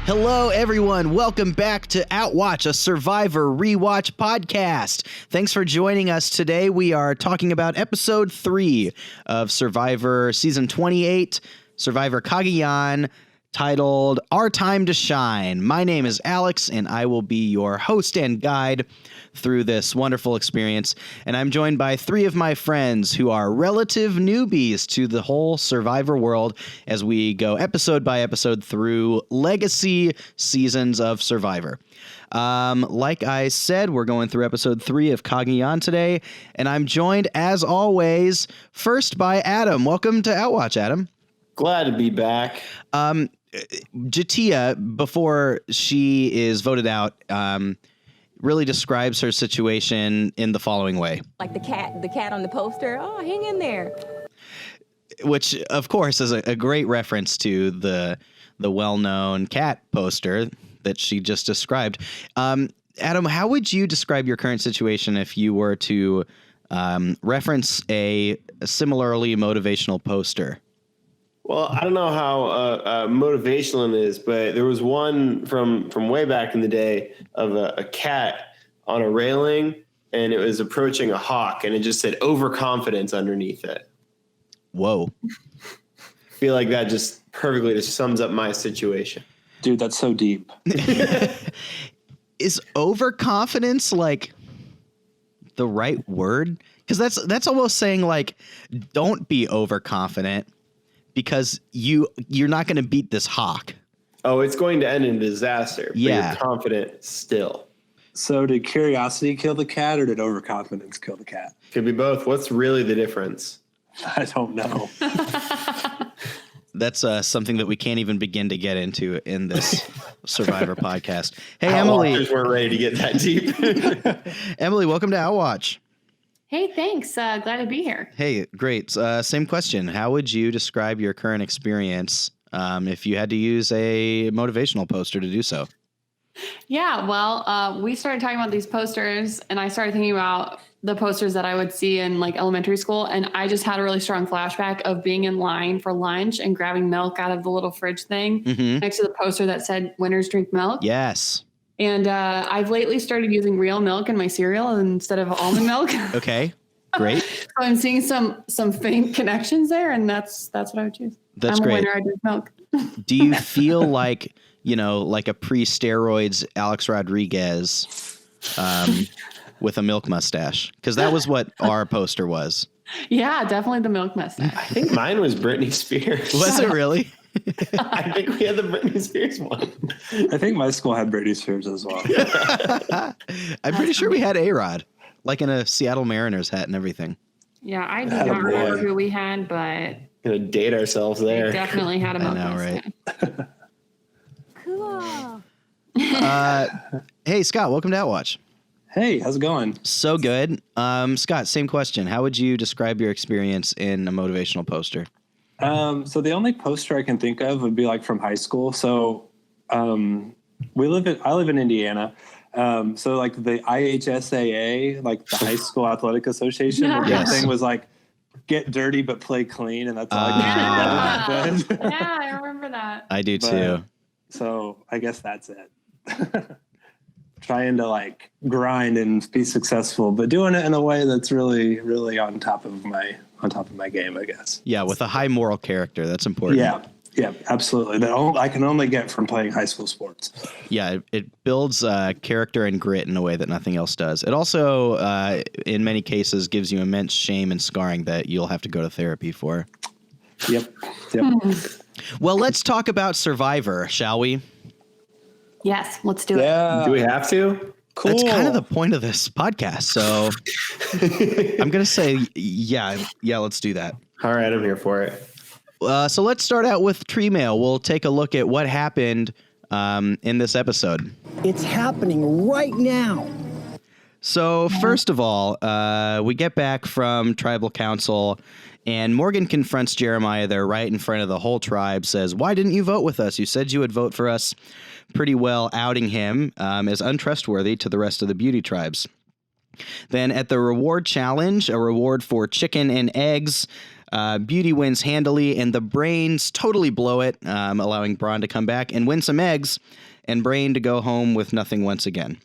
Hello, everyone. Welcome back to Outwatch, a Survivor Rewatch podcast. Thanks for joining us today. We are talking about episode 3 of Survivor season 28, Survivor Cagayan, titled Our Time to Shine. My name is Alex, and I will be your host and guide through this wonderful experience. And I'm joined by 3 of my friends who are relative newbies to the whole Survivor world as we go episode by episode through legacy seasons of Survivor. Like I said, we're going through episode 3 of Cagayan today, and I'm joined, as always, first by Adam. Welcome to Outwatch, Adam. Glad to be back. Jatia, before she is voted out, really describes her situation in the following way. Like the cat on the poster. Oh, hang in there. Which, of course, is a great reference to the well-known cat poster that she just described. Adam, how would you describe your current situation if you were to reference a similarly motivational poster? Well, I don't know how motivational it is, but there was one from way back in the day of a cat on a railing, and it was approaching a hawk, and it just said overconfidence underneath it. Whoa. I feel like that just perfectly just sums up my situation. Dude, that's so deep. Is overconfidence like the right word? Because that's almost saying like, don't be overconfident because you're not going to beat this hawk. Oh, it's going to end in disaster. But Yeah. you're confident still. So did curiosity kill the cat or did overconfidence kill the cat? Could be both. What's really the difference? I don't know. That's something that we can't even begin to get into in this Survivor podcast. Hey, Outwatchers Emily. weren't ready to get that deep. Emily, welcome to Outwatch. Hey, thanks. Glad to be here. Hey, great. Same question. How would you describe your current experience if you had to use a motivational poster to do so? Yeah, well, we started talking about these posters, and I started thinking about the posters that I would see in like elementary school, and I just had a really strong flashback of being in line for lunch and grabbing milk out of the little fridge thing next to the poster that said "Winners drink milk." Yes. And I've lately started using real milk in my cereal instead of almond milk. Okay, great. So I'm seeing some faint connections there, and that's what I would choose. That's I'm great. a winner. I drink milk. Do you feel like, like a pre-steroids Alex Rodriguez with a milk mustache? Because that was what our poster was. Yeah, definitely the milk mustache. I think mine was Britney Spears. Was it really? I think we had the Britney Spears one. I think my school had Britney Spears as well. I'm pretty sure we had A-Rod, like in a Seattle Mariners hat and everything. Yeah, I do not remember who we had, but Gonna date ourselves we there. definitely had a milk I know, mustache. Cool. Hey, Scott, welcome to Outwatch. Hey, how's it going? So good. Scott, same question. How would you describe your experience in a motivational poster? So the only poster I can think of would be like from high school. So I live in Indiana. So like the IHSAA, like the High School Athletic Association, the Yes. thing was like get dirty but play clean, and that's all I could think of. Yeah, I remember that. I do But- too. So I guess that's it. Trying to like grind and be successful, but doing it in a way that's really, really on top of my game, I guess. Yeah, with a high moral character. That's important. Yeah, absolutely. That I can only get from playing high school sports. Yeah, it builds character and grit in a way that nothing else does. It also, in many cases, gives you immense shame and scarring that you'll have to go to therapy for. Yep. Well, let's talk about Survivor, shall we? Yes, let's do it. Yeah. Do we have to? Cool. That's kind of the point of this podcast. So I'm going to say, yeah, let's do that. All right, I'm here for it. So let's start out with Tree Mail. We'll take a look at what happened in this episode. It's happening right now. So first of all, we get back from Tribal Council, and Morgan confronts Jeremiah there right in front of the whole tribe, says, "Why didn't you vote with us? You said you would vote for us," pretty well outing him as untrustworthy to the rest of the beauty tribes. Then at the reward challenge, a reward for chicken and eggs, Beauty wins handily, and the Brains totally blow it, allowing Braun to come back and win some eggs, and Brain to go home with nothing once again.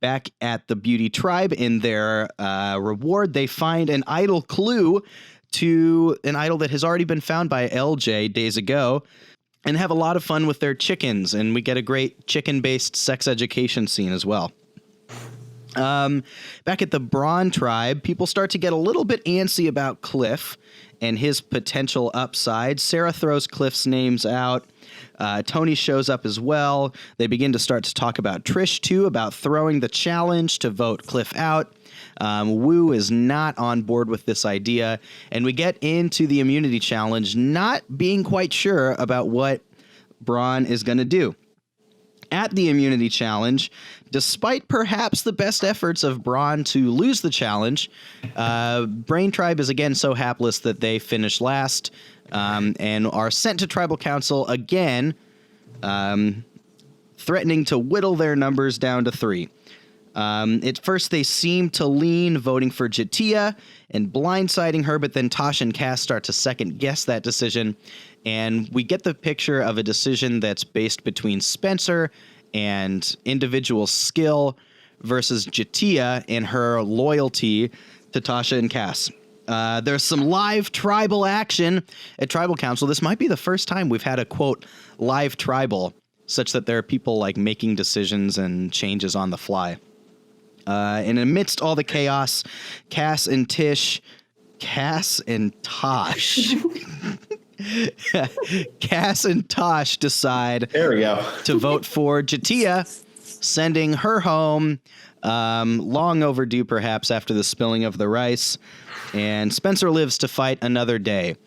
Back at the Beauty tribe in their reward, they find an idol clue to an idol that has already been found by LJ days ago, and have a lot of fun with their chickens, and we get a great chicken-based sex education scene as well. Back at the Braun tribe, people start to get a little bit antsy about Cliff and his potential upside. Sarah throws Cliff's names out. Tony shows up as well. They begin to start to talk about Trish, too, about throwing the challenge to vote Cliff out. Wu is not on board with this idea, and we get into the immunity challenge not being quite sure about what Braun is going to do. At the immunity challenge, despite perhaps the best efforts of Braun to lose the challenge, Brain Tribe is again so hapless that they finish last and are sent to Tribal Council again, threatening to whittle their numbers down to 3. At first, they seem to lean voting for Jatia and blindsiding her, but then Tosh and Cass start to second-guess that decision, and we get the picture of a decision that's based between Spencer and individual skill versus Jatia and her loyalty to Tasha and Cass. There's some live tribal action at Tribal Council. This might be the first time we've had a, quote, live tribal, such that there are people, like, making decisions and changes on the fly. And amidst all the chaos, Cass and Tosh Cass and Tosh decide There we go. to vote for Jatia, sending her home, long overdue perhaps after the spilling of the rice. And Spencer lives to fight another day.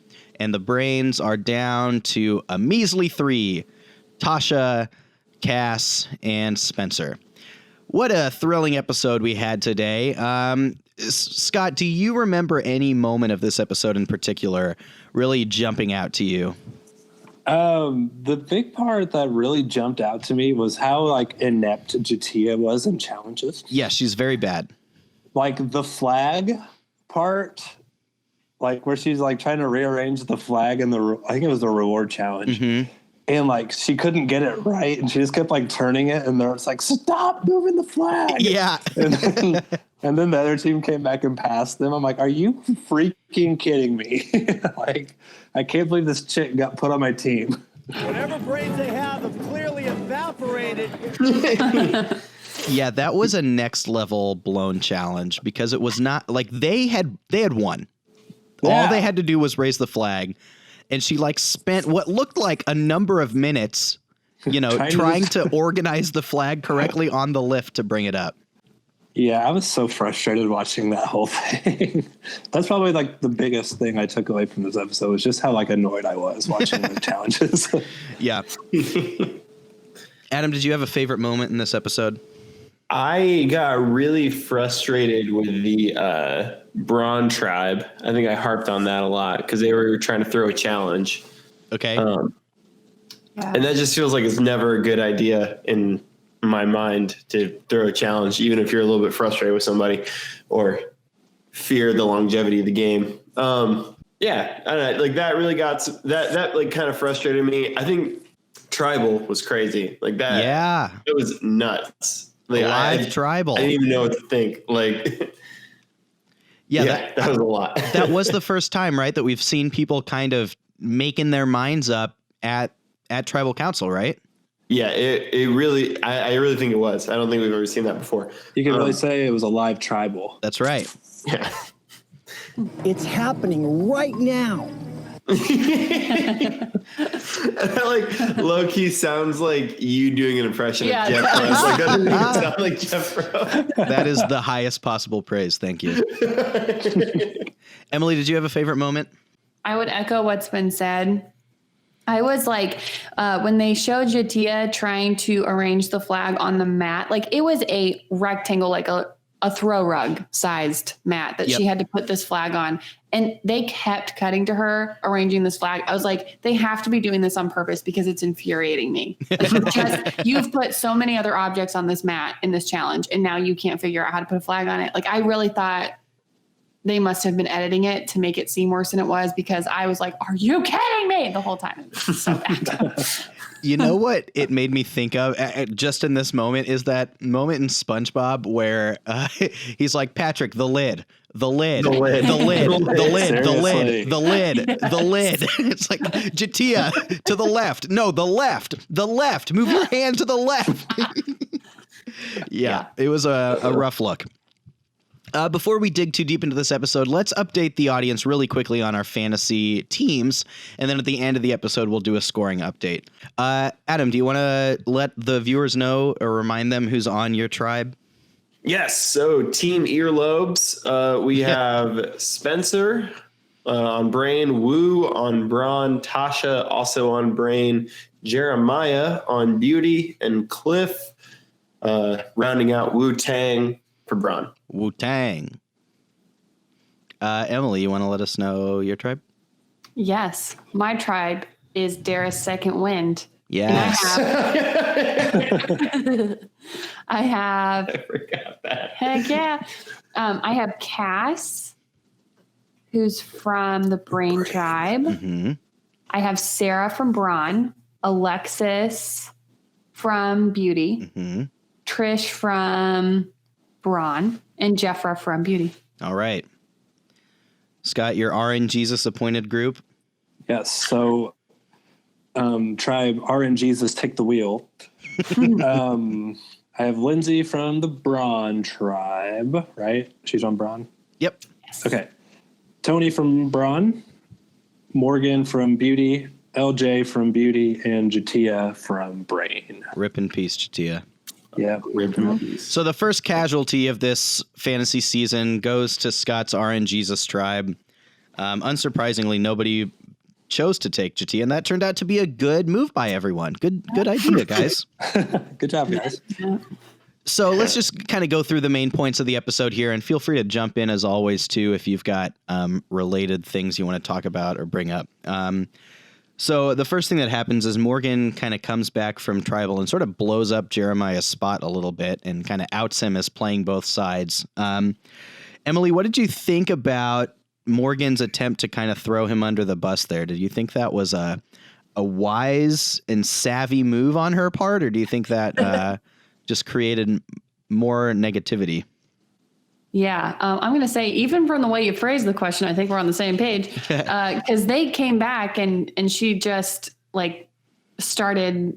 And the Brains are down to a measly 3, Tasha, Cass, and Spencer. What a thrilling episode we had today. Scott, do you remember any moment of this episode in particular really jumping out to you? The big part that really jumped out to me was how, like, inept Jatia was in challenges. Yeah, she's very bad. Like, the flag part, like, where she's, like, trying to rearrange the flag in I think it was the reward challenge. Mm-hmm. And, like, she couldn't get it right, and she just kept, like, turning it, and it's like, stop moving the flag. Yeah. And then the other team came back and passed them. I'm like, are you freaking kidding me? Like, I can't believe this chick got put on my team. Whatever brains they have clearly evaporated. Yeah, that was a next level blown challenge because it was not like they had won. Yeah. All they had to do was raise the flag. And she, like, spent what looked like a number of minutes, you know, trying to organize the flag correctly on the lift to bring it up. Yeah, I was so frustrated watching that whole thing. That's probably, like, the biggest thing I took away from this episode was just how, like, annoyed I was watching the challenges. Yeah. Adam, did you have a favorite moment in this episode? I got really frustrated with the Braun tribe. I think I harped on that a lot because they were trying to throw a challenge. Okay. And that just feels like it's never a good idea in my mind to throw a challenge, even if you're a little bit frustrated with somebody or fear the longevity of the game. Yeah, I don't know, like that really got that like kind of frustrated me. I think tribal was crazy. Like that. Yeah. It was nuts. Like, Live tribal. I didn't even know what to think. Like, yeah, that was a lot. That was the first time, right, that we've seen people kind of making their minds up at Tribal Council, right? Yeah, it really, I really think it was. I don't think we've ever seen that before. You can really say it was a live tribal. That's right. Yeah. It's happening right now. Like low key sounds like you doing an impression of Jeff Rowe. Like doesn't even sound like Jeff Rowe. That is the highest possible praise. Thank you. Emily, did you have a favorite moment? I would echo what's been said. I was like, when they showed Jatia trying to arrange the flag on the mat, like it was a rectangle, like a throw rug sized mat that she had to put this flag on. And they kept cutting to her arranging this flag. I was like, they have to be doing this on purpose because it's infuriating me. Like, you've put so many other objects on this mat in this challenge, and now you can't figure out how to put a flag on it. Like, I really thought they must have been editing it to make it seem worse than it was, because I was like, are you kidding me? The whole time. It was so bad. You know what it made me think of just in this moment is that moment in SpongeBob where he's like, Patrick, the lid. The lid, the lid, the lid, the lid, the lid, the lid, the lid. It's like, Jatia, to the left. No, the left, the left. Move your hand to the left. Yeah, it was a rough look. Before we dig too deep into this episode, let's update the audience really quickly on our fantasy teams. And then at the end of the episode, we'll do a scoring update. Adam, do you want to let the viewers know or remind them who's on your tribe? Yes. So Team Earlobes, we have Spencer on Brain, Woo on Brawn, Tasha also on Brain, Jeremiah on Beauty, and Cliff rounding out Wu-Tang for Brawn. Wu-Tang. Emily, you want to let us know your tribe? Yes. My tribe is Dara's Second Wind. Yes. I forgot that. Heck yeah. I have Cass, who's from the Brain tribe. Mm-hmm. I have Sarah from Brawn, Alexis from Beauty, Mm-hmm. Trish from Brawn, and Jeffra from Beauty. All right. Scott, your RN Jesus appointed group. Yes. So, tribe RN Jesus take the wheel. I have Lindsay from the Brawn tribe, right? She's on Brawn. Yep. Yes. Okay. Tony from Brawn, Morgan from Beauty, LJ from Beauty, and Jatia from Brain. Rip in peace, Jatia. Yeah. So the first casualty of this fantasy season goes to Scott's RN Jesus tribe. Unsurprisingly, nobody chose to take Jatia, and that turned out to be a good move by everyone. Good idea, guys. Good job, guys. So let's just kind of go through the main points of the episode here, and feel free to jump in as always, too, if you've got related things you want to talk about or bring up. So the first thing that happens is Morgan kind of comes back from tribal and sort of blows up Jeremiah's spot a little bit and kind of outs him as playing both sides. Emily, what did you think about Morgan's attempt to kind of throw him under the bus there? Did you think that was a wise and savvy move on her part, or do you think that just created more negativity? Yeah, I'm going to say, even from the way you phrased the question, I think we're on the same page, because they came back and she just like started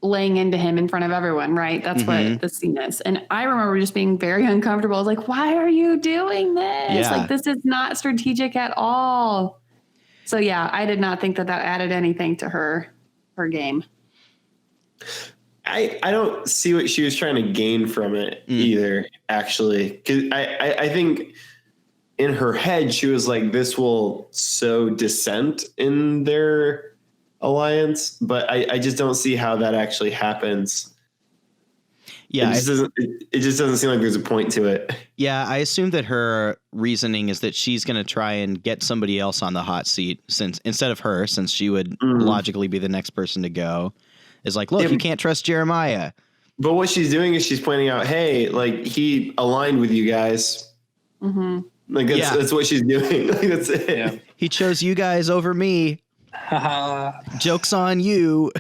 laying into him in front of everyone, right? That's what the scene is. And I remember just being very uncomfortable. I was like, why are you doing this? Yeah. Like, this is not strategic at all. So yeah, I did not think that added anything to her game. I don't see what she was trying to gain from it either, actually. Because I think in her head, she was like, this will sow dissent in their alliance. But I just don't see how that actually happens. Yeah, it just doesn't seem like there's a point to it. Yeah, I assume that her reasoning is that she's going to try and get somebody else on the hot seat instead of her, since she would logically be the next person to go. Is like, look, you can't trust Jeremiah. But what she's doing is she's pointing out, hey, like, he aligned with you guys. Mm-hmm. Like, that's what she's doing. Like, that's it. Yeah. He chose you guys over me. Joke's on you.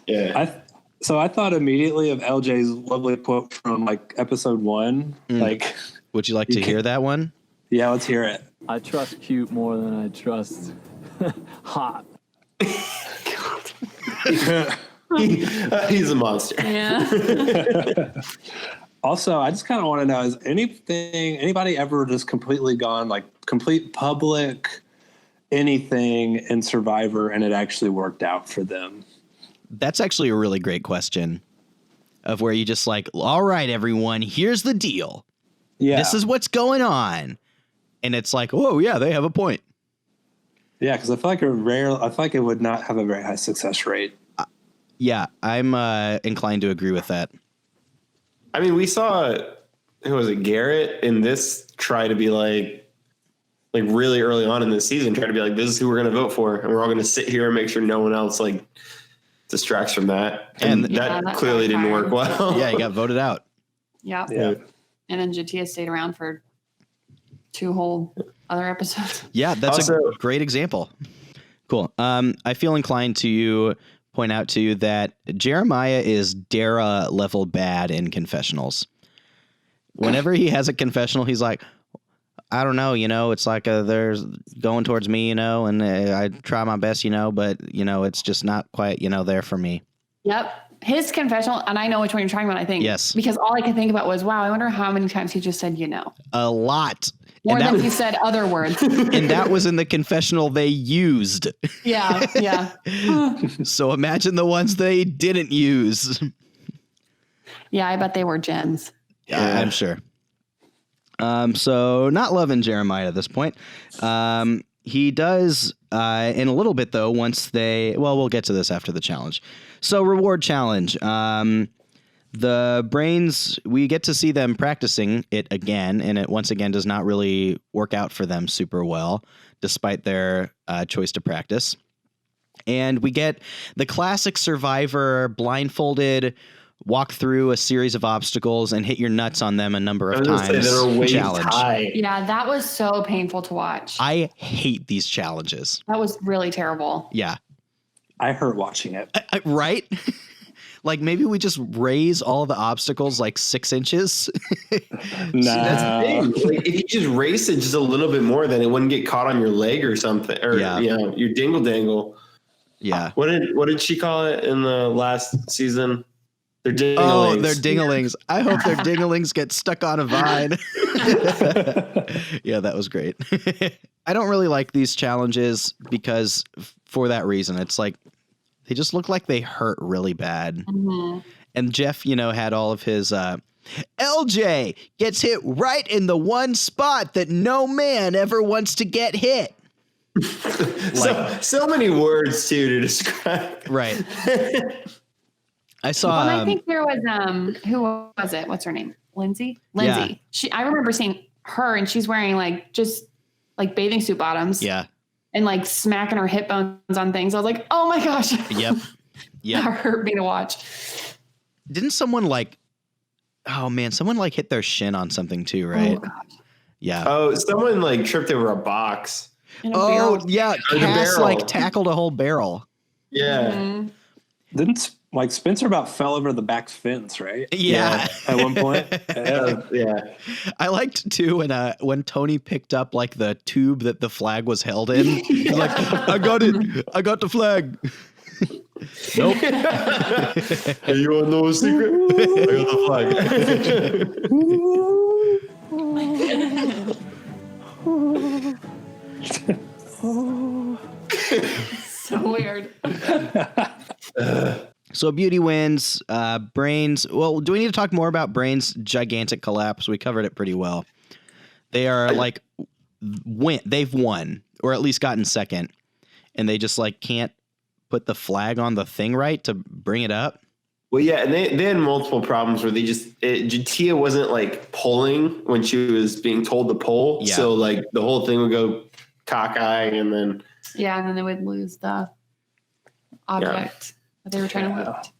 Yeah. So I thought immediately of LJ's lovely quote from like episode 1. Like, would you like to hear that one? Yeah, let's hear it. I trust cute more than I trust hot. He's a monster. Yeah. Also, I just kind of want to know, is anybody ever just completely gone like complete public anything in Survivor and it actually worked out for them? That's actually a really great question, of where you just like, all right, everyone, here's the deal. Yeah. This is what's going on. And it's like, oh yeah, they have a point. Yeah, because I feel like it would not have a very high success rate. Yeah, I'm inclined to agree with that. I mean, we saw, who was it, Garrett in this try to be like really early on in the season, try to be like, this is who we're going to vote for. And we're all going to sit here and make sure no one else like distracts from that. And that clearly didn't work well. Yeah, he got voted out. Yeah. Yeah. And then Jatia stayed around for 2 whole other episodes. Yeah, that's Also- a great example. Cool. I feel inclined to point out to you that Jeremiah is Dara level bad in confessionals. Whenever he has a confessional, he's like, I don't know, it's like there's going towards me, and I try my best, but, it's just not quite, there for me. Yep. His confessional, and I know which one you're talking about, I think. Yes. Because all I could think about was, wow, I wonder how many times he just said, A lot. More than he said other words. And that was in the confessional they used. Yeah. So imagine the ones they didn't use. Yeah, I bet they were gems. Yeah, I'm sure. So not loving Jeremiah at this point. He does in a little bit though, once we'll get to this after the challenge. So reward challenge. The brains, we get to see them practicing it again, and it once again does not really work out for them super well, despite their choice to practice. And we get the classic Survivor blindfolded, walk through a series of obstacles and hit your nuts on them a number of times challenge. Yeah, that was so painful to watch. I hate these challenges. That was really terrible. Yeah. I hurt watching it. Right? Like maybe we just raise all the obstacles like 6 inches. No. That's the thing. Like, if you just race it just a little bit more, then it wouldn't get caught on your leg or something, or your dingle dangle. Yeah. What did she call it in the last season? They're dinglings. Oh, they're dinglings. I hope their dinglings get stuck on a vine. Yeah, that was great. I don't really like these challenges because for that reason, it's like they just look like they hurt really bad. Mm-hmm. And Jeff, had all of his LJ gets hit right in the one spot that no man ever wants to get hit. So many words too to describe. Right. I saw. Well, I think there was who was it? What's her name? Lindsay. Yeah. I remember seeing her, and she's wearing just bathing suit bottoms. Yeah. And smacking her hip bones on things. I was like, oh my gosh. Yep. That hurt me to watch. Didn't someone someone hit their shin on something too, right? Oh gosh. Yeah. Oh, someone tripped over a box. Oh yeah. Cass barrel. tackled a whole barrel. Yeah. Mm-hmm. Didn't Spencer about fell over the back fence, right? Yeah. At one point. Yeah. I liked too when Tony picked up the tube that the flag was held in. He's like, I got it. I got the flag. Nope. Hey, you want to know a secret? I got the flag. So weird. So Beauty wins. Brains. Well, do we need to talk more about Brains' gigantic collapse? We covered it pretty well. They are they've won, or at least gotten second, and they just can't put the flag on the thing right to bring it up. Well, yeah, and they had multiple problems where Tia wasn't pulling when she was being told to pull. Yeah. So the whole thing would go cockeyed, and then Yeah, and then they would lose the object that they were trying to lift.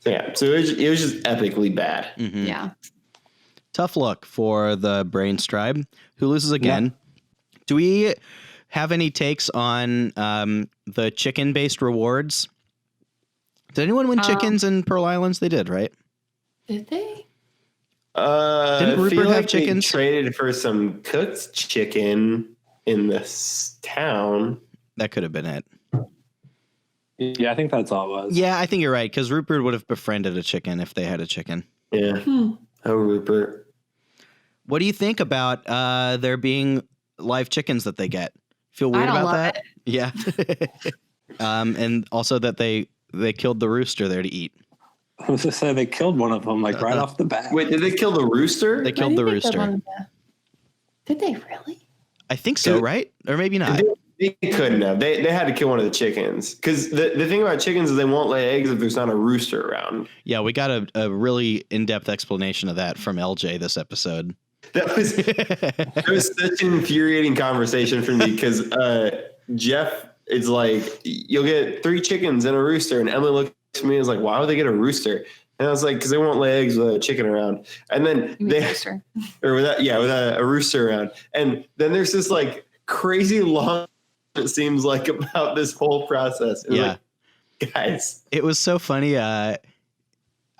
Yeah, so it was just epically bad. Mm-hmm. Yeah. Tough look for the Brains tribe, who loses again. Yeah. Do we have any takes on the chicken-based rewards? Did anyone win chickens in Pearl Islands? They did, right? Did they? Didn't Rupert have chickens? They traded for some cooked chicken in this town. That could have been it. Yeah, I think that's all it was. Yeah, I think you're right, because Rupert would have befriended a chicken if they had a chicken. Yeah. Oh, Rupert. What do you think about there being live chickens that they get? Feel weird about that? It. Yeah. And also that they killed the rooster there to eat. I was going to say they killed one of them right off the bat. Wait, did they kill the rooster? They killed the rooster. Did they really? I think so, right? Or maybe not. They couldn't have. They had to kill one of the chickens. Because the thing about chickens is they won't lay eggs if there's not a rooster around. Yeah, we got a really in-depth explanation of that from LJ this episode. That was such an infuriating conversation for me because Jeff is like, you'll get 3 chickens and a rooster. And Emily looks at me and is like, why would they get a rooster? And I was like, because they won't lay eggs with a chicken around. And then Rooster. or with a rooster around. And then there's this like crazy long, it seems like, about this whole process. And Yeah. like, guys. It was so funny. I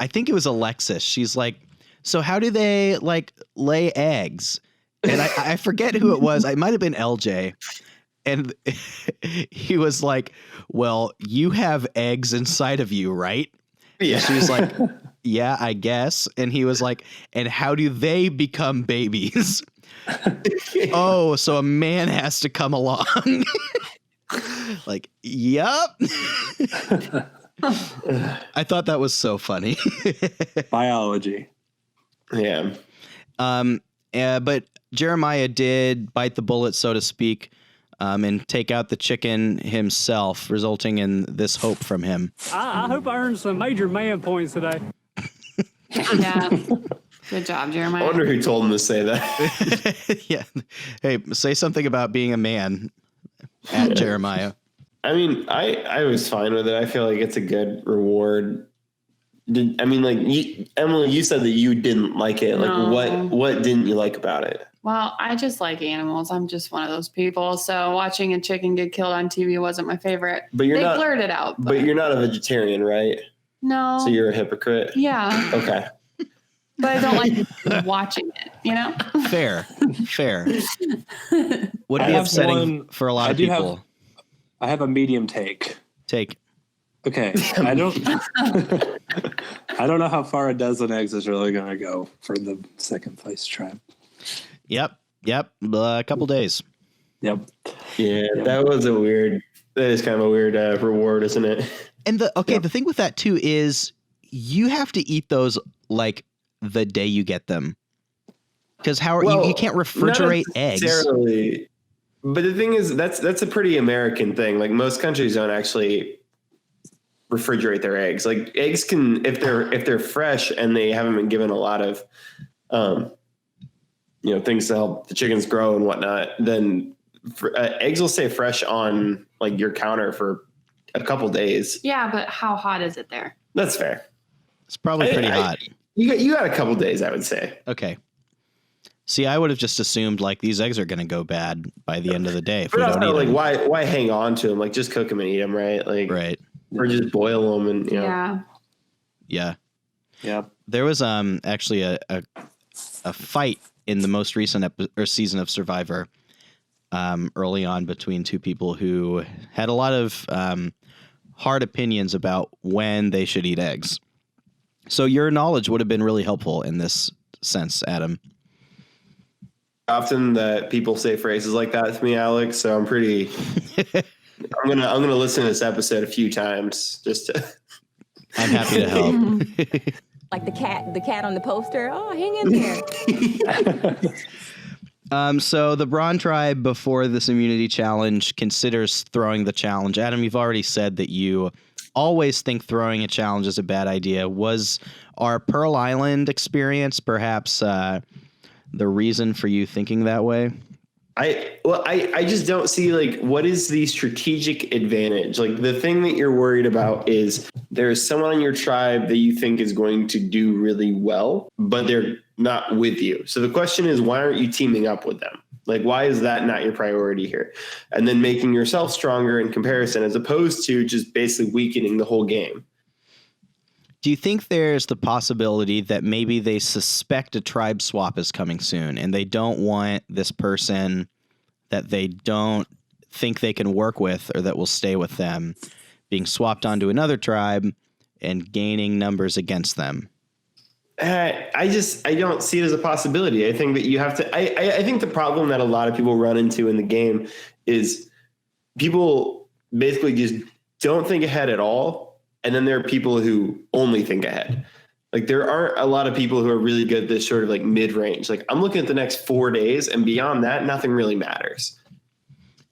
think it was Alexis. She's like, so how do they like lay eggs? And I forget who it was. It might have been LJ. And he was like, well, you have eggs inside of you, right? Yeah. She was like, yeah, I guess. And he was like, and how do they become babies? Oh, so a man has to come along. Like, yep. I thought that was so funny. Biology. Yeah. But Jeremiah did bite the bullet, so to speak, and take out the chicken himself, resulting in this hope from him. I hope I earned some major man points today. Yeah. Good job, Jeremiah. I wonder who told him to say that. Yeah. Hey, say something about being a man at Jeremiah. I mean, I was fine with it. I feel like it's a good reward. Emily, you said that you didn't like it. No. Like, what didn't you like about it? Well, I just like animals. I'm just one of those people. So watching a chicken get killed on TV wasn't my favorite. But you're they not, blurred it out. but you're not a vegetarian, right? No. So you're a hypocrite. Yeah. Okay. But I don't like watching it, you know? Fair. Would I be have upsetting one- for a lot I of do people. I have a medium take. Take. Okay. I don't know how far a dozen eggs is really going to go for the second place tribe. Yep. A couple days. Yep. Yeah, that is kind of a weird reward, isn't it? And the thing with that too is you have to eat those like the day you get them. Because you can't refrigerate eggs. Necessarily. But the thing is, that's a pretty American thing. Like most countries don't actually refrigerate their eggs. Like eggs can, if they're fresh and they haven't been given a lot of, things to help the chickens grow and whatnot, then eggs will stay fresh on like your counter for a couple days. Yeah, but how hot is it there? That's fair. It's probably pretty hot. You got a couple days, I would say. Okay. See, I would have just assumed like these eggs are going to go bad by the end of the day if we But don't eat like them. why hang on to them? Like just cook them and eat them, right? Like Right. or just boil them and Yeah. Yeah. Yep. There was actually a fight in the most recent season of Survivor early on between two people who had a lot of hard opinions about when they should eat eggs. So your knowledge would have been really helpful in this sense, Adam. often that people say phrases like that to me, Alex. So I'm pretty. I'm gonna listen to this episode a few times just to. I'm happy to help. Like the cat on the poster. Oh, hang in there. So the Braun tribe before this immunity challenge considers throwing the challenge. Adam, you've already said that you always think throwing a challenge is a bad idea. Was our Pearl Island experience perhaps the reason for you thinking that way? I just don't see like what is the strategic advantage. Like the thing that you're worried about is there's someone on your tribe that you think is going to do really well, but they're not with you. So the question is, why aren't you teaming up with them? Like, why is that not your priority here? And then making yourself stronger in comparison, as opposed to just basically weakening the whole game. Do you think there's the possibility that maybe they suspect a tribe swap is coming soon and they don't want this person that they don't think they can work with or that will stay with them being swapped onto another tribe and gaining numbers against them? I don't see it as a possibility. I think that you have to, I think the problem that a lot of people run into in the game is people basically just don't think ahead at all. And then there are people who only think ahead. Like there aren't a lot of people who are really good at this sort of like mid-range. Like I'm looking at the next 4 days and beyond that, nothing really matters.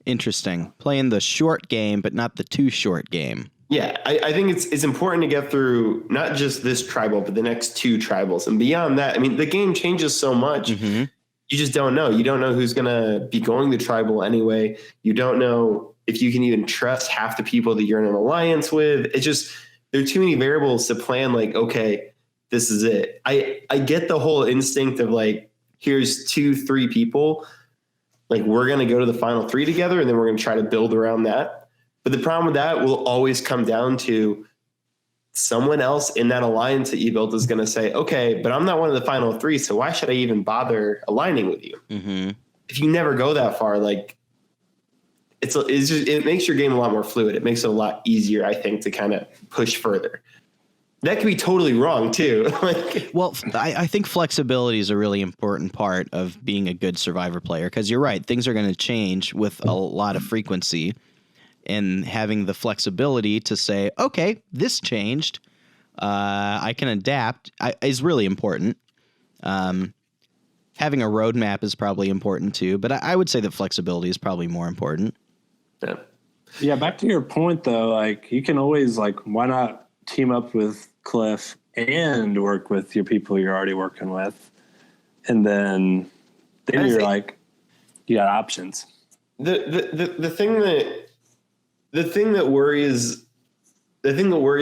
Interesting. Playing the short game, but not the too short game. Yeah, I think it's important to get through not just this tribal, but the next 2 tribals. And beyond that, I mean, the game changes so much. Mm-hmm. You just don't know. You don't know who's going to be going to tribal anyway. You don't know if you can even trust half the people that you're in an alliance with. It's just, there are too many variables to plan. Like, okay, this is it. I get the whole instinct of like, here's 2-3 people, like we're going to go to the final 3 together, and then we're going to try to build around that. But the problem with that will always come down to someone else in that alliance that you built is going to say, okay, but I'm not one of the final 3, so why should I even bother aligning with you? Mm-hmm. If you never go that far, like it makes your game a lot more fluid. It makes it a lot easier, I think, to kind of push further. That could be totally wrong too. Well, I think flexibility is a really important part of being a good Survivor player, because you're right, things are going to change with a lot of frequency, and having the flexibility to say, okay, this changed, I can adapt, is really important. Having a roadmap is probably important too, but I would say that flexibility is probably more important. Yeah, back to your point though, like you can always like, why not team up with Cliff and work with your people you're already working with, and then you're like, you got options. The thing that worries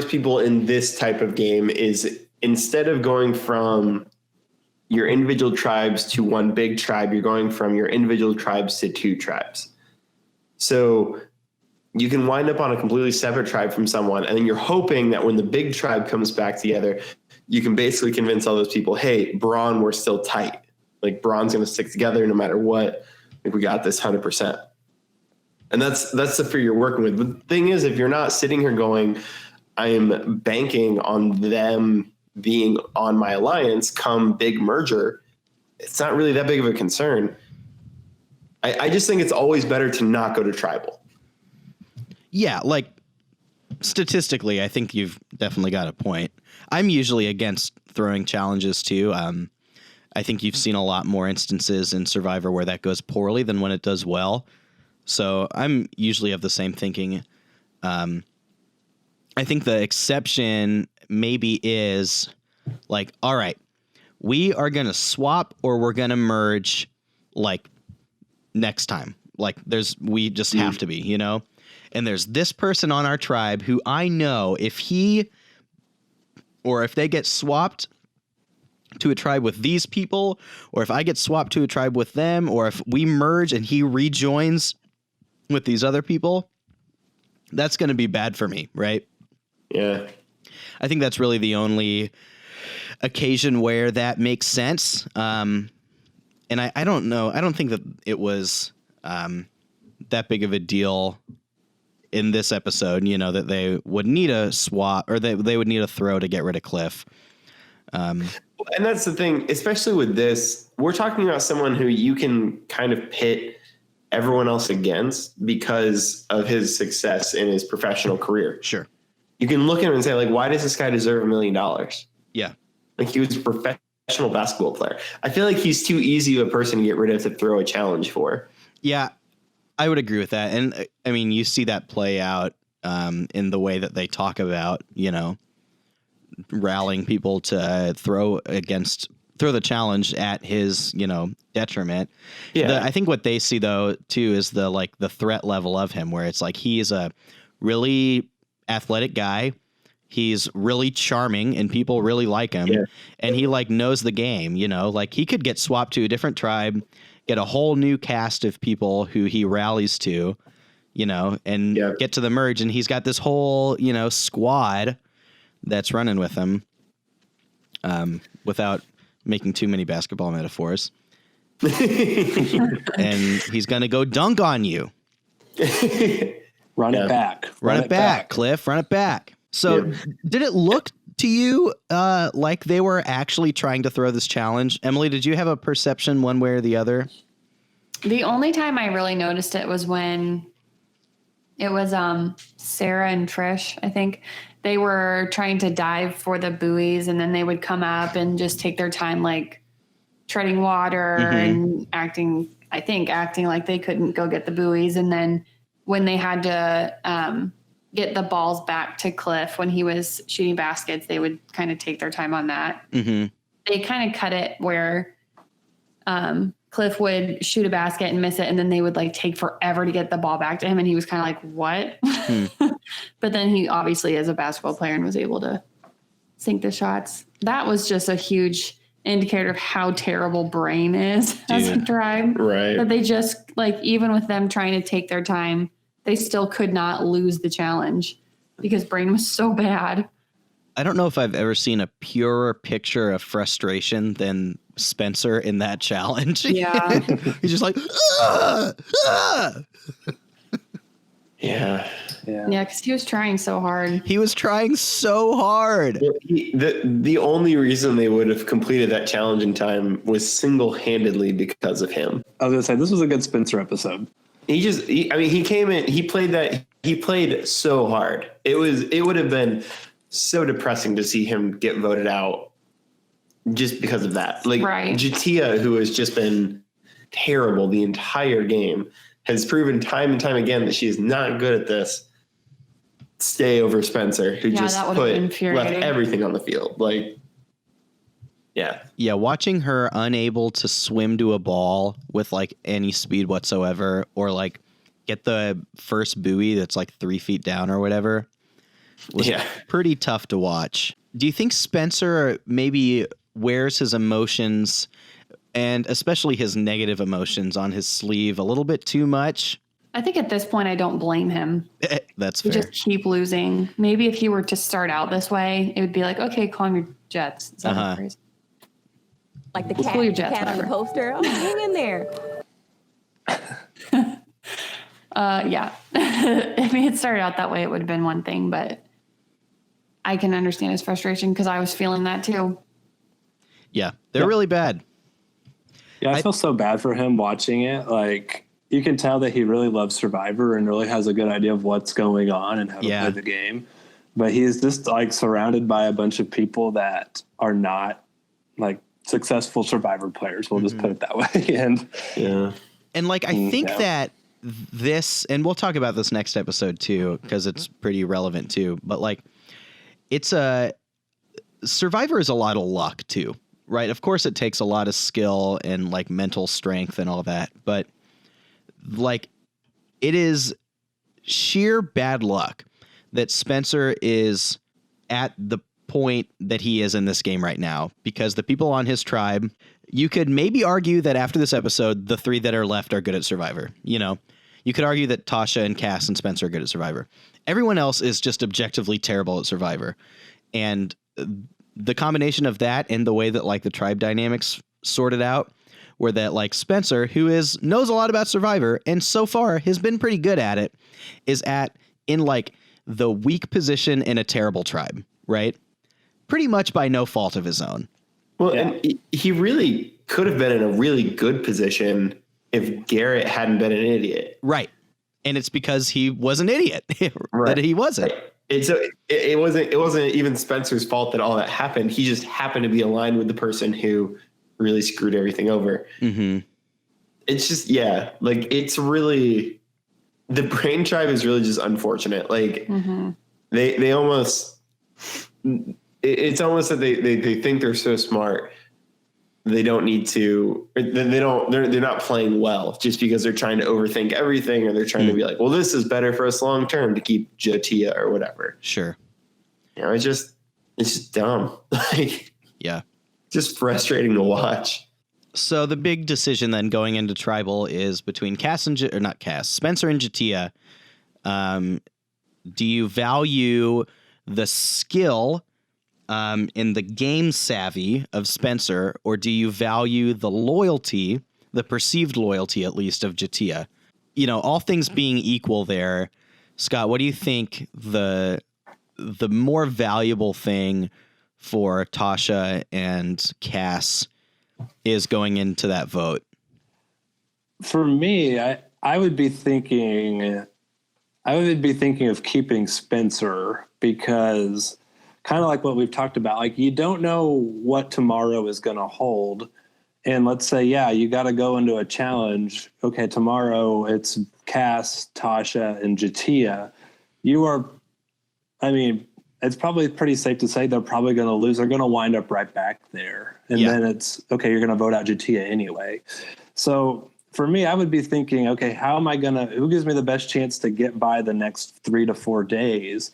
people in this type of game is, instead of going from your individual tribes to one big tribe, you're going from your individual tribes to 2 tribes. So you can wind up on a completely separate tribe from someone, and then you're hoping that when the big tribe comes back together, you can basically convince all those people, hey, Braun, we're still tight. Like Braun's going to stick together no matter what. Like we got this 100%. And that's the fear you're working with. But the thing is, if you're not sitting here going, I am banking on them being on my alliance come big merger, it's not really that big of a concern. I just think it's always better to not go to tribal. Yeah, like statistically, I think you've definitely got a point. I'm usually against throwing challenges too. I think you've seen a lot more instances in Survivor where that goes poorly than when it does well. So I'm usually of the same thinking. I think the exception maybe is like, all right, we are going to swap or we're going to merge like next time. Like we just have to be, you know? And there's this person on our tribe who I know if they get swapped to a tribe with these people, or if I get swapped to a tribe with them, or if we merge and he rejoins with these other people, that's going to be bad for me, right? Yeah. I think that's really the only occasion where that makes sense. And I don't know. I don't think that it was that big of a deal in this episode, you know, that they would need a swap or they would need a throw to get rid of Cliff. And that's the thing, especially with this, we're talking about someone who you can kind of pit everyone else against because of his success in his professional career. Sure. You can look at him and say, like, why does this guy deserve $1 million? Yeah. Like, he was a professional basketball player. I feel like he's too easy of a person to get rid of to throw a challenge for. Yeah, I would agree with that. And I mean, you see that play out in the way that they talk about, you know, rallying people to throw the challenge at his, you know, detriment. Yeah. I think what they see though too is the threat level of him, where it's like he is a really athletic guy. He's really charming and people really like him. Yeah. And he like knows the game, you know, like he could get swapped to a different tribe, get a whole new cast of people who he rallies to, you know, and get to the merge. And he's got this whole, you know, squad that's running with him, without making too many basketball metaphors. And he's going to go dunk on you. Run it back. Run it back, Cliff. Run it back. So did it look to you like they were actually trying to throw this challenge? Emily, did you have a perception one way or the other? The only time I really noticed it was when it was Sarah and Trish, I think. They were trying to dive for the buoys, and then they would come up and just take their time, like treading water and acting like they couldn't go get the buoys. And then when they had to get the balls back to Cliff when he was shooting baskets, they would kind of take their time on that. Mm-hmm. They kind of cut it where Cliff would shoot a basket and miss it, and then they would like take forever to get the ball back to him, and he was kind of like, what? But then he obviously is a basketball player and was able to sink the shots. That was just a huge indicator of how terrible Brain is as a tribe. Right. That they just, like, even with them trying to take their time, they still could not lose the challenge because Brain was so bad. I don't know if I've ever seen a purer picture of frustration than Spencer in that challenge. Yeah. He's just like, ah, ah. Yeah. Yeah, because he was trying so hard. He was trying so hard. The only reason they would have completed that challenge in time was single-handedly because of him. I was gonna say this was a good Spencer episode. He came in, he played so hard. It would have been so depressing to see him get voted out just because of that. Like, right. Jatia, who has just been terrible the entire game, has proven time and time again that she is not good at this. Stay over Spencer, who just left everything on the field. Like, yeah. Yeah, watching her unable to swim to a ball with like any speed whatsoever, or like get the first buoy that's like 3 feet down or whatever, was pretty tough to watch. Do you think Spencer maybe wears his emotions, and especially his negative emotions, on his sleeve a little bit too much? I think at this point, I don't blame him. That's fair. Just keep losing. Maybe if he were to start out this way, it would be like, okay, calm your jets. Is that crazy? Like the cat on the poster. Oh, hang in there. Yeah. If he had started out that way, it would have been one thing, but I can understand his frustration because I was feeling that too. Yeah, they're really bad. Yeah, I feel so bad for him watching it. Like, you can tell that he really loves Survivor and really has a good idea of what's going on and how to play the game. But he is just like surrounded by a bunch of people that are not like successful Survivor players. We'll just put it that way. And like, I think that this, and we'll talk about this next episode too, because it's pretty relevant too. But like, Survivor is a lot of luck too, right? Of course, it takes a lot of skill and like mental strength and all that, but like, it is sheer bad luck that Spencer is at the point that he is in this game right now, because the people on his tribe, you could maybe argue that after this episode, the 3 that are left are good at Survivor. You know, you could argue that Tasha and Cass and Spencer are good at Survivor. Everyone else is just objectively terrible at Survivor. And the combination of that and the way that like the tribe dynamics sorted out, where that like Spencer, who knows a lot about Survivor and so far has been pretty good at it, is in like the weak position in a terrible tribe, right? Pretty much by no fault of his own. Well, and he really could have been in a really good position if Garrett hadn't been an idiot. Right. And it's because he was an idiot that he wasn't. Right. It wasn't even Spencer's fault that all that happened. He just happened to be aligned with the person who really screwed everything over. Mm-hmm. It's just, like, it's really, the Brain tribe is really just unfortunate. Like, they almost, it's almost that they think they're so smart. They don't need to, they're not playing well just because they're trying to overthink everything, or they're trying to be like, well, this is better for us long term to keep Jatia or whatever. Sure. You know, it's just dumb. Like, yeah. Just frustrating to watch. So the big decision then going into Tribal is between Spencer and Jatia. Do you value the skill in the game savvy of Spencer, or do you value the loyalty, the perceived loyalty at least, of Jatia? You know, all things being equal there, Scott, what do you think the more valuable thing for Tasha and Cass is going into that vote? For me, I would be thinking of keeping Spencer, because kind of like what we've talked about, like, you don't know what tomorrow is going to hold. And let's say, you got to go into a challenge. Okay, tomorrow it's Cass, Tasha, and Jatia. It's probably pretty safe to say they're probably going to lose. They're going to wind up right back there. And then it's, okay, you're going to vote out Jatia anyway. So for me, I would be thinking, okay, who gives me the best chance to get by the next 3 to 4 days?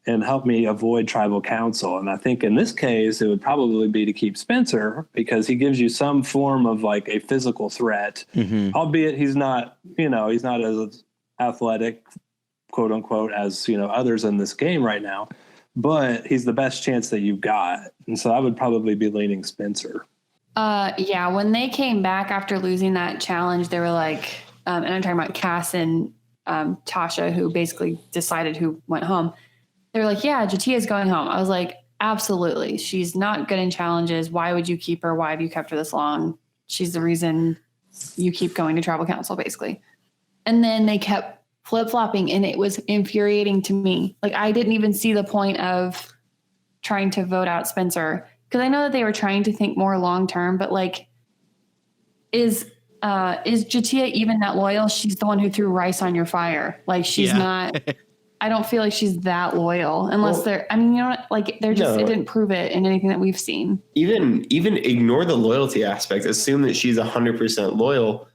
and help me avoid tribal council. And I think in this case, it would probably be to keep Spencer because he gives you some form of like a physical threat, albeit he's not as athletic, quote unquote, as, others in this game right now, but he's the best chance that you've got. And so I would probably be leaning Spencer. Yeah. When they came back after losing that challenge, they were like, and I'm talking about Cass and Tasha, who basically decided who went home. They were like, yeah, Jatia's going home. I was like, absolutely. She's not good in challenges. Why would you keep her? Why have you kept her this long? She's the reason you keep going to tribal council, basically. And then they kept flip-flopping, and it was infuriating to me. Like, I didn't even see the point of trying to vote out Spencer because I know that they were trying to think more long-term, but like, is Jatia even that loyal? She's the one who threw rice on your fire. Like, she's not... I don't feel like she's that loyal unless it didn't prove it in anything that we've seen. Even ignore the loyalty aspect. Assume that she's 100% loyal.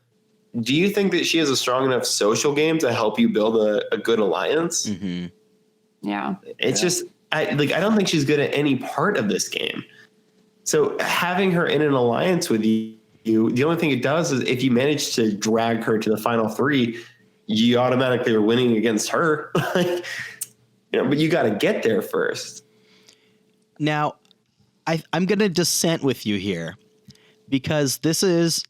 Do you think that she has a strong enough social game to help you build a good alliance? Mm-hmm. Yeah. It's just, I don't think she's good at any part of this game. So having her in an alliance with you, the only thing it does is if you manage to drag her to the final three, you automatically are winning against her. But you got to get there first. Now, I'm going to dissent with you here because this is,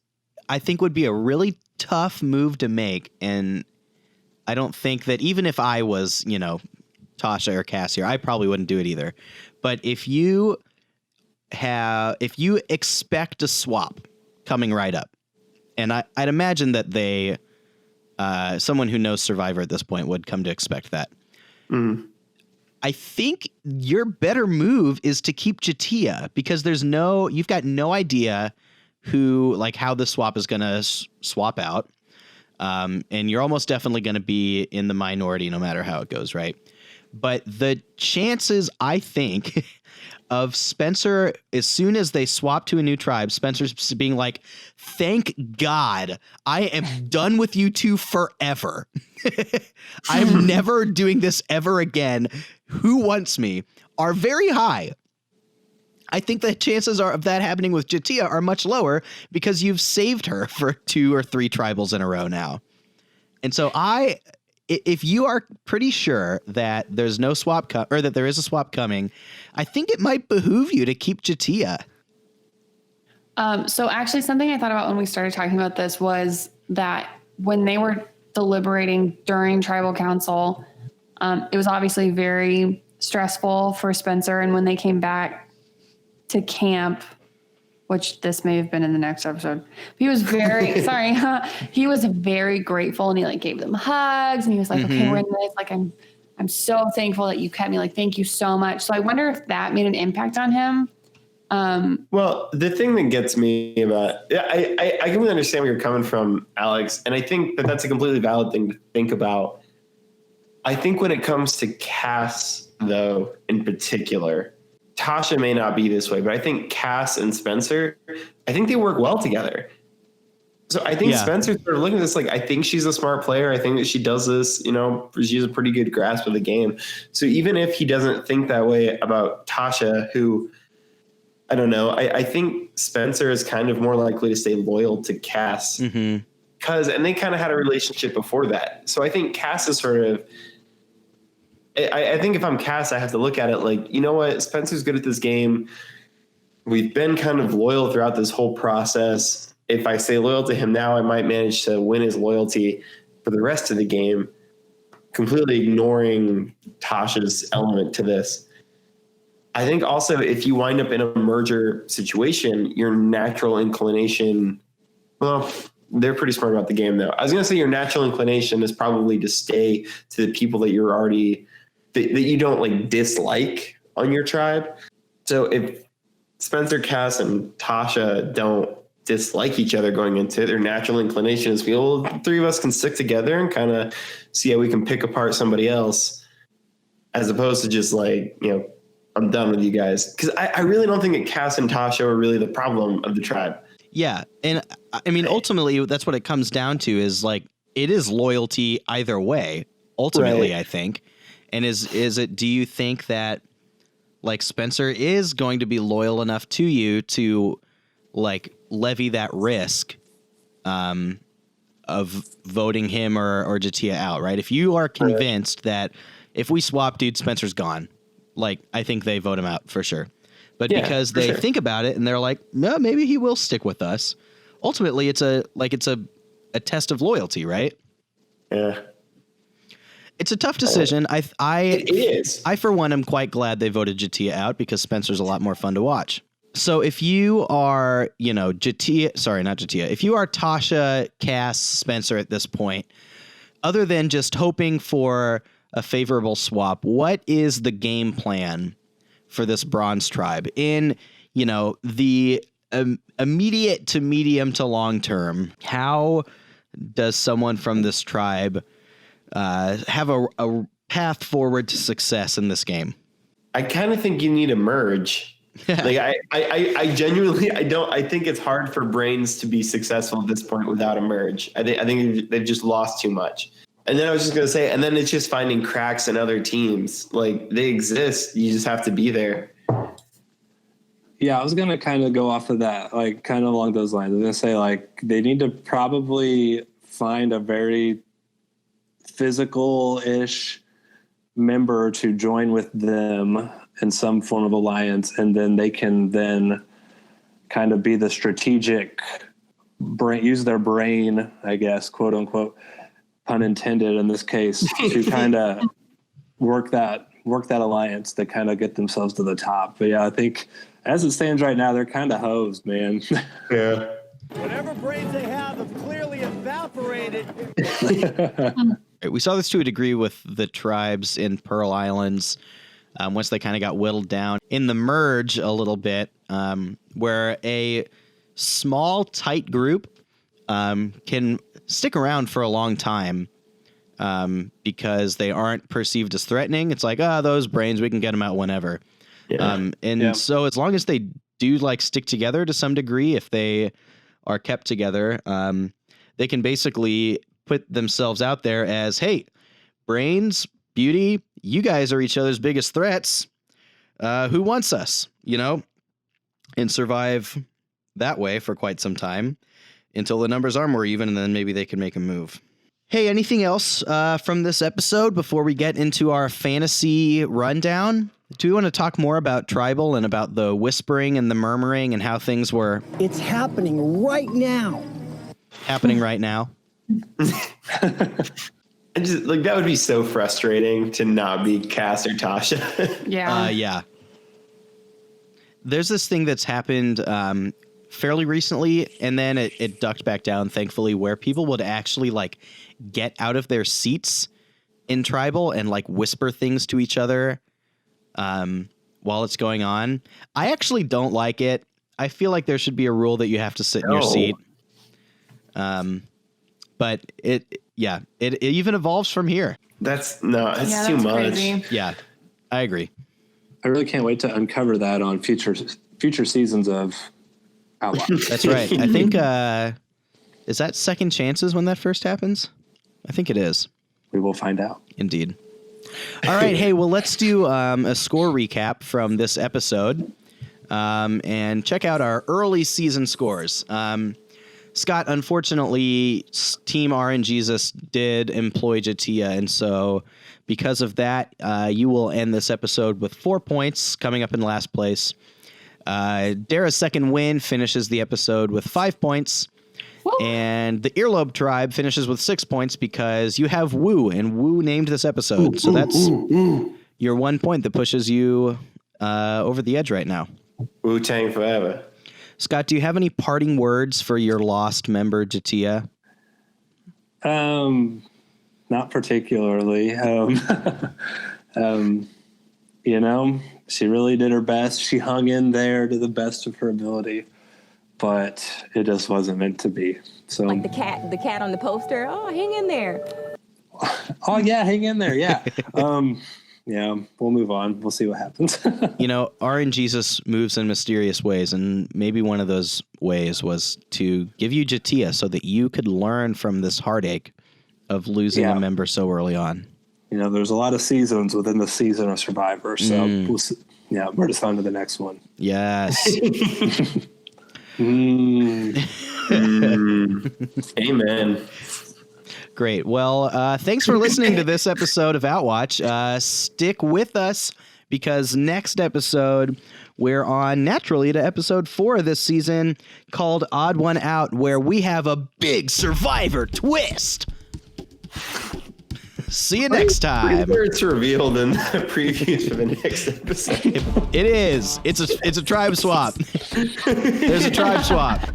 I think, would be a really tough move to make. And I don't think that even if I was, Tasha or Cass here, I probably wouldn't do it either. But if you expect a swap coming right up, and I'd imagine that someone who knows Survivor at this point would come to expect that. Mm. I think your better move is to keep Jatia because you've got no idea how the swap is going to swap out. And you're almost definitely going to be in the minority no matter how it goes, right? But the chances, I think, of Spencer, as soon as they swap to a new tribe, Spencer's being like, thank God, I am done with you two forever. I'm never doing this ever again. Who wants me? Are very high. I think the chances of that happening with Jatia are much lower because you've saved her for 2 or 3 tribals in a row now. And so if you are pretty sure that there's no swap or that there is a swap coming, I think it might behoove you to keep Jatia. So actually something I thought about when we started talking about this was that when they were deliberating during tribal council, it was obviously very stressful for Spencer. And when they came back to camp, which this may have been in the next episode, he was very, he was very grateful and he gave them hugs and he was like, okay, we're in this. I'm so thankful that you kept me. Thank you so much. So I wonder if that made an impact on him. Well, the thing that gets me about, I completely understand where you're coming from, Alex. And I think that that's a completely valid thing to think about. I think when it comes to Cass, though, in particular, Tasha may not be this way, but I think Cass and Spencer, I think they work well together. So I think Spencer's sort of looking at this I think she's a smart player. I think that she does this, she has a pretty good grasp of the game. So even if he doesn't think that way about Tasha, who, I don't know, I think Spencer is kind of more likely to stay loyal to Cass and they kind of had a relationship before that. So I think Cass is sort of, I think if I'm Cass, I have to look at it you know what? Spencer's good at this game. We've been kind of loyal throughout this whole process. If I stay loyal to him now, I might manage to win his loyalty for the rest of the game, completely ignoring Tasha's element to this. I think also if you wind up in a merger situation, your natural inclination, well, they're pretty smart about the game though. I was going to say your natural inclination is probably to stay to the people that you're already, that you don't dislike on your tribe. So if Spencer, Cass, and Tasha don't dislike each other going into it, their natural inclination is, well, the 3 of us can stick together and kind of see how we can pick apart somebody else, as opposed to just I'm done with you guys. Because I really don't think that Cass and Tasha are really the problem of the tribe. Yeah. And I mean, ultimately, that's what it comes down to is it is loyalty either way, ultimately, right. I think. And do you think that like Spencer is going to be loyal enough to you to like levy that risk of voting him or Jatia out, right? If you are convinced that if we swap, dude, Spencer's gone, like I think they vote him out for sure. But because they think about it and they're like, no, maybe he will stick with us. Ultimately, it's a test of loyalty, right? Yeah. It's a tough decision. It is. I, for one, am quite glad they voted Jatia out because Spencer's a lot more fun to watch. So if you are, if you are Tasha, Cass, Spencer at this point, other than just hoping for a favorable swap, what is the game plan for this Bronze Tribe in, the immediate to medium to long term? How does someone from this tribe have a path forward to success in this game? I kind of think you need a merge. Like I genuinely, I think it's hard for Brains to be successful at this point without a merge. I think they've just lost too much. And then I was just going to say, and then it's just finding cracks in other teams. Like they exist. You just have to be there. Yeah, I was going to kind of go off of that, like kind of along those lines. I was going to say like they need to probably find a very physical-ish member to join with them in some form of alliance, and then they can then kind of be the strategic brain, use their brain, I guess, quote unquote, pun intended in this case, to kind of work that alliance to kind of get themselves to the top. But yeah, I think as it stands right now, they're kind of hosed, man. Yeah. Whatever brains they have clearly evaporated. We saw this to a degree with the tribes in Pearl Islands once they kind of got whittled down in the merge a little bit, where a small, tight group can stick around for a long time because they aren't perceived as threatening. It's like, those brains, we can get them out whenever. Yeah. So as long as they do like stick together to some degree, if they are kept together, they can basically put themselves out there as, hey, Brains, Beauty, you guys are each other's biggest threats. Who wants us, and survive that way for quite some time until the numbers are more even, and then maybe they can make a move. Hey, anything else from this episode before we get into our fantasy rundown? Do we want to talk more about Tribal and about the whispering and the murmuring and how things were? It's happening right now. Happening right now. And just like that would be so frustrating to not be Cass or Tasha. Yeah. There's this thing that's happened fairly recently, and then it ducked back down, thankfully, where people would actually like get out of their seats in Tribal and like whisper things to each other while it's going on. I actually don't like it. I feel like there should be a rule that you have to sit in your seat. But it even evolves from here. That's too much. Crazy. Yeah, I agree. I really can't wait to uncover that on future seasons of Outwatch. That's right. I think, is that Second Chances when that first happens? I think it is. We will find out. Indeed. All right. Hey, well, let's do a score recap from this episode and check out our early season scores. Scott, unfortunately, Team RNGesus did employ Jatia, and so because of that, you will end this episode with 4 points, coming up in last place. Dara's second win finishes the episode with 5 points, and the Earlobe Tribe finishes with 6 points because you have Woo, and Woo named this episode, so that's your 1 point that pushes you over the edge right now. Wu-Tang forever. Scott, do you have any parting words for your lost member, Jatia? Not particularly. She really did her best. She hung in there to the best of her ability, but it just wasn't meant to be. So, Like the cat on the poster. Oh, hang in there. oh yeah, hang in there. Yeah. Yeah, we'll move on. We'll see what happens. RNGesus moves in mysterious ways, and maybe one of those ways was to give you Jatia so that you could learn from this heartache of losing a member so early on. there's a lot of seasons within the season of Survivor. So we're just on to the next one. Yes. Amen. Great. Well, thanks for listening to this episode of Outwatch. Stick with us because next episode we're on naturally to episode 4 of this season called Odd One Out, where we have a big Survivor twist. See you next time. Pretty sure it's revealed in the previews for the next episode. It is. It's a tribe swap. There's a tribe swap.